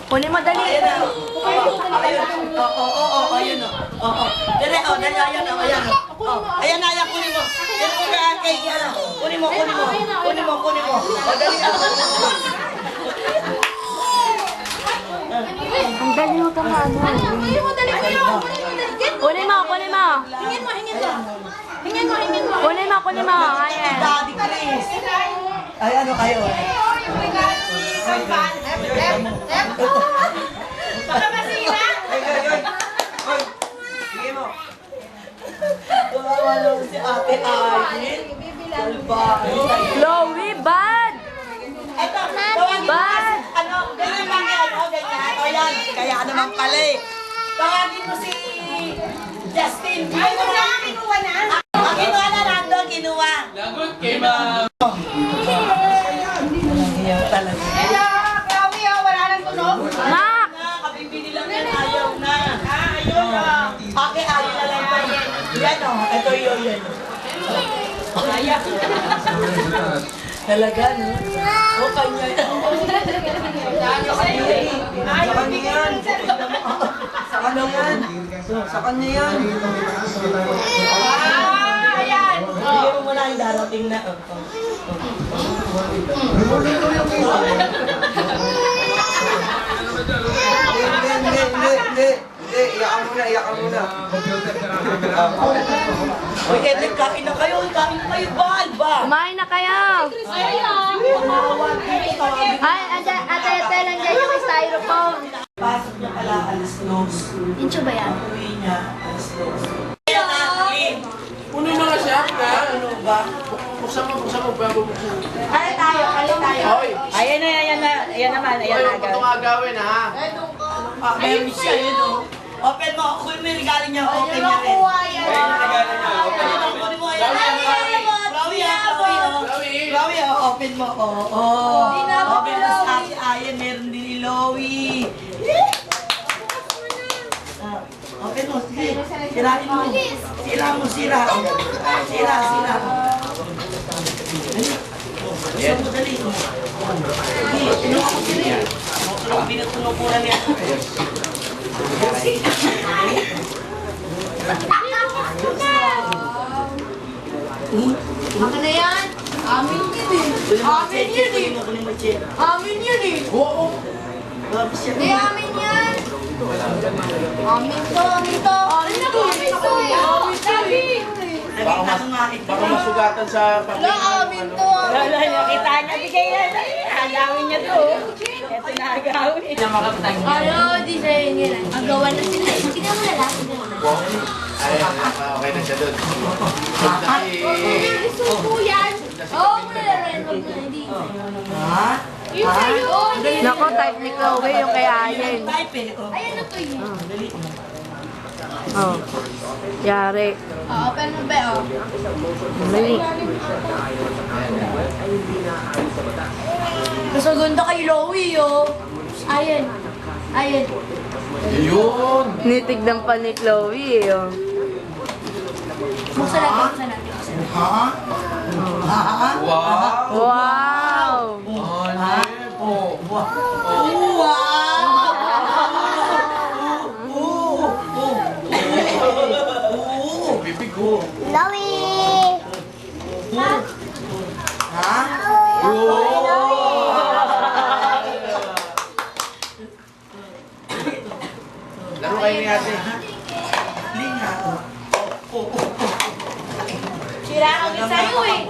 Kunin mo, dali. Ayan na. Oo, ayun o. Oo. Dali, ayan o, ayan o. Ayan na, ayan, kunin mo. Kunin mo kay ano. Kunin mo. O, dali ako. Ang dali mo kamaano. Kunin mo, dali ko yun. Kunin mo. Kunin mo. Ayan. Daddy Chris. Ay, ano kayo? Baka masira. Ay. Sige mo. Kawawa naman si Ate Arlene. Chloe, bad! Eto, tawagin mo Bad! kasi, ganyan lang yan, ganyan. O yan, kaya naman pala eh. Tawagin mo si Justin. Ay, wala. Kinuha na. Kinuha na, Rando, kinuha. Lagot kay ma'am. Ayaw talaga. Hello, Chloe, oh, wala nang tunog. Nak! Kabibili lang yan, ayaw na. Ayaw na. Okay, ayaw na lang pa yan. Yan o, ito yun yan. Ayaw. Talaga, no? O, kanya yan. Sa kanya yan. Sa kanya yan. Sa kanya yan. Ayan. Bigyan mo muna yung darating na. Hindi. Iyakan muna. Uy, Edith, kain na kayo. Bal ba? Kumain na kayo. Ay, ate, nandiyan yung styrofoam. Pasok niya pala, alas 2. Incho ba yan? Uwi niya, alas 2. Kaya natin. Puno mga siya na. Ano ba? Buksan mo, bago buksan. Kaya tayo. Hoy! Ayan naman, Hoy, huwag mo itong agawin ha. Meron siya, yun o. Open mo, kung may regalo niya, open niya rin. Kunin mo, ayan. Chloe, open mo. Open mo sa Ate Ayan, meron din ni Chloe. Open mo, sige. Sirain mo. Sira. Buksan mo, dali. Sige, tinuha mo sila. Binutunukuran niya. Ako na yan. Amin yun eh. Kunin mo, check. Amin yun eh. Oo. Grabe siya. Hindi, amin yan. Amin to. Amin to eh. Sabi. Nakita ko nga ito. Baka masugatan sa Wala, amin to. Wala, nakita niya. Bigay na. Agawin niya to. Ito na agawin. Ano, di sa'yo nila. Ang gawa na sila. Tingnan mo na lang. Ay, okay na siya doon. Isuko yan. Oo, wala rin. Wag na, hindi. Ha? Yung sa'yo. Nako, type ni Chloe yung kay Ayen. Type eh. Oh. Ayan na to yun. Dali. Oh. Yari. Open mo ba, oh. Dali. Kasaganda kay Lowy, oh. Ayan. Yun! Nitignan pa ni Chloe eh. Oh. Buksan natin. Ha? Wow! Wow! Ano po? Bibig ko. Laro kayo ni ate. Sira ako din sa'yo, eh.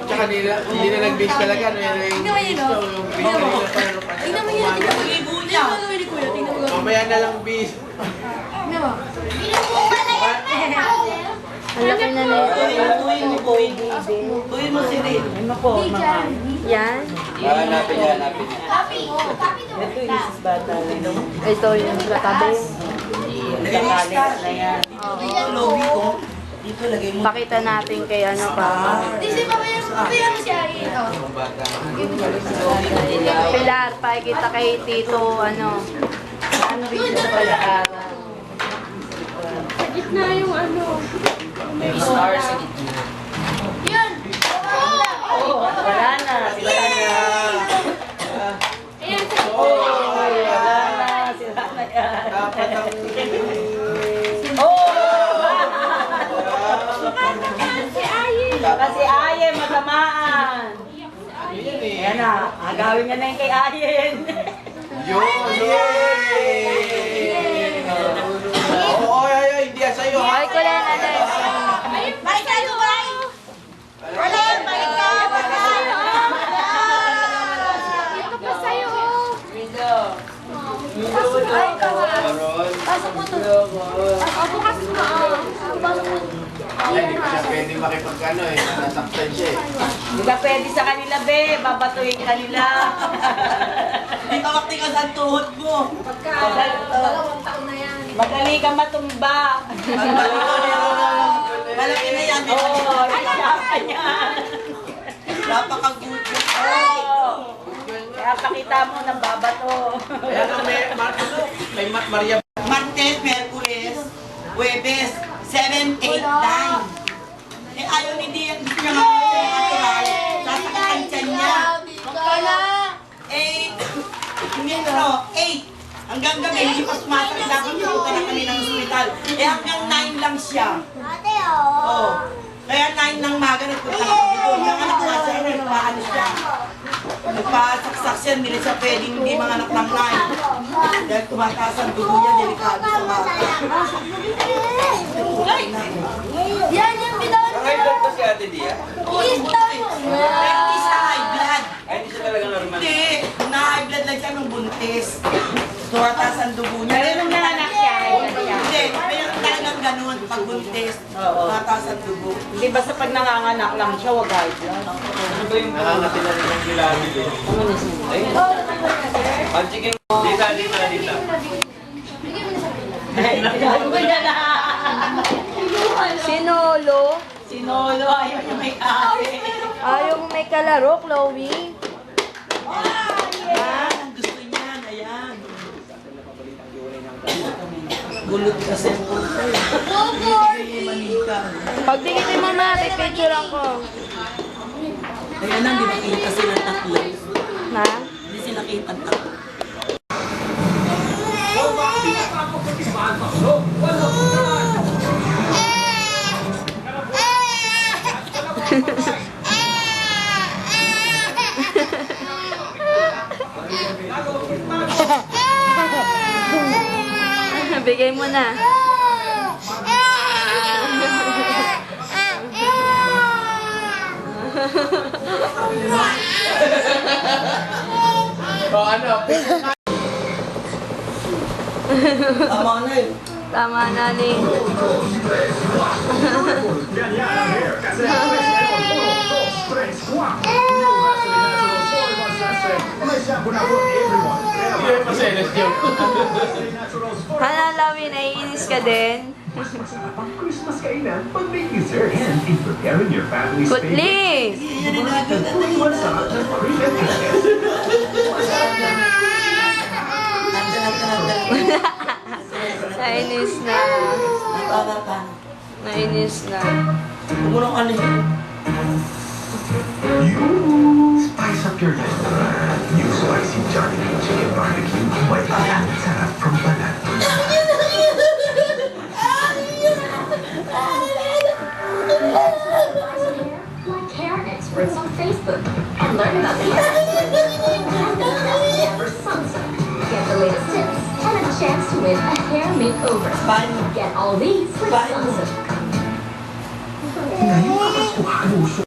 Tsaka hindi na nag-base talaga. Tingnan mo yun, oh. Tingnan mo. Tingnan mo yun. Libo niya. Tingnan mo gawin ni Kuya. Tingnan mo gawin. Mamaya na lang base. Tingnan mo. Ang laki na nito. Tuwin mo si Rin. Yan. Hanapin niya. Ito yung katabi. Nag-mixcard na yan. Dito, lobby ko. Dito, lagay mo. Pakita natin kay ano pa. Hindi, mamaya mo siya. Oh. Pilar, pakikita kay Tito, ano. Ano rin yung pala. Sa gitna yung ano. May star sa gitna. Yan. Wala na. Ayan, sa Oh, wala. Tsaka si Ayen, matamaan. Ano yan eh? Ayan na, agawin niya na yung kay Ayen. Yun! Yay! Oo, ay, hindi yan sa'yo ha? Ay, ko lang, Alex. Balik ka, Dubai! Wala, balik ka! Ito pa sa'yo. Maron. Pasok mo to. Bukas mo. Pasok mo. Ay, hindi ko siya pwede makipagkano eh. Nasaktan siya eh. Hindi ka pwede sa kanila, be. Babatuhin ka nila. Di kawakti ka sa tuhod mo. Dalawang taon na yan. Madali ka matumba. Malaki na yan. Oo, isapan yan. Napakaguto. Oo. Kaya pakita mo, nababato. Kaya nga may Maria. Martes, Merkules, Huwebes, 7, 8, 9. Eh ayaw ni Dian, gusto niya ngayon natural. Sasakitan siya niya. Kaya. 8, hindi pero 8. Hanggang gabi, hindi pa sumasakit. Dapat pupunta na kami ng ospital. Eh hanggang 9 lang siya. Ate, oh. Oo. Kaya 9 ng maga nagpunta na kami doon. Yung anak ko siya, nagpaano siya. Nagpasaksak siya, hindi na siya pwedeng hindi mga anak ng 9. Dahil tumataas ang dugo niya, delikado sa bata. Yan yung bilawan mo. High blood ba si Ate Dia? I-stop mo. Pero hindi siya high blood. Ay, hindi siya talaga normal. Hindi, na-high blood lang siya nung buntis. Tumataas ang dugo niya. Pero nung nanganak siya, Hindi, mayroon talagang ganun pag buntis. Oo. Tumataas ang dugo. Hindi basta pag nanganganak lang siya, wag high blood. Ano ba yung Nakangati na rin yung gilabid eh. Ano na siya? Ay, ang chicken. Dita. Gagawin niya na. Sinolo. Sinolo, ayaw niya may ate. Ayaw mo may kalaro, Chloe. Ayan, ang gusto niyan, ayan. Gulot kasi ang kulay. Hindi manika. Pag dikitin mo na, pipicture ako. Ayan lang, di makita sila tatlo. Na? Hindi sila kita tatlo. Bigay mo na. O ano? Tama na eh. Tama na ni. Hindi yung paselos joke. Hanalawin, naiinis ka din. Christmas kainan, mag-make dessert and in preparing your family's favorite. Putli! One sarap ng cream and Nainis na. Natata. Nainis na. Huwag mo nang alihin. You spice up your restaurant. New spicy Johnny Lee Chicken Barbecue. May sarap from Balat. Like hair experts on Facebook and learn about the for sunset. Get the latest tips and a chance to win a hair makeover. Paano? Get all these with Bye. Sunset. Ngayong kapaskuhan,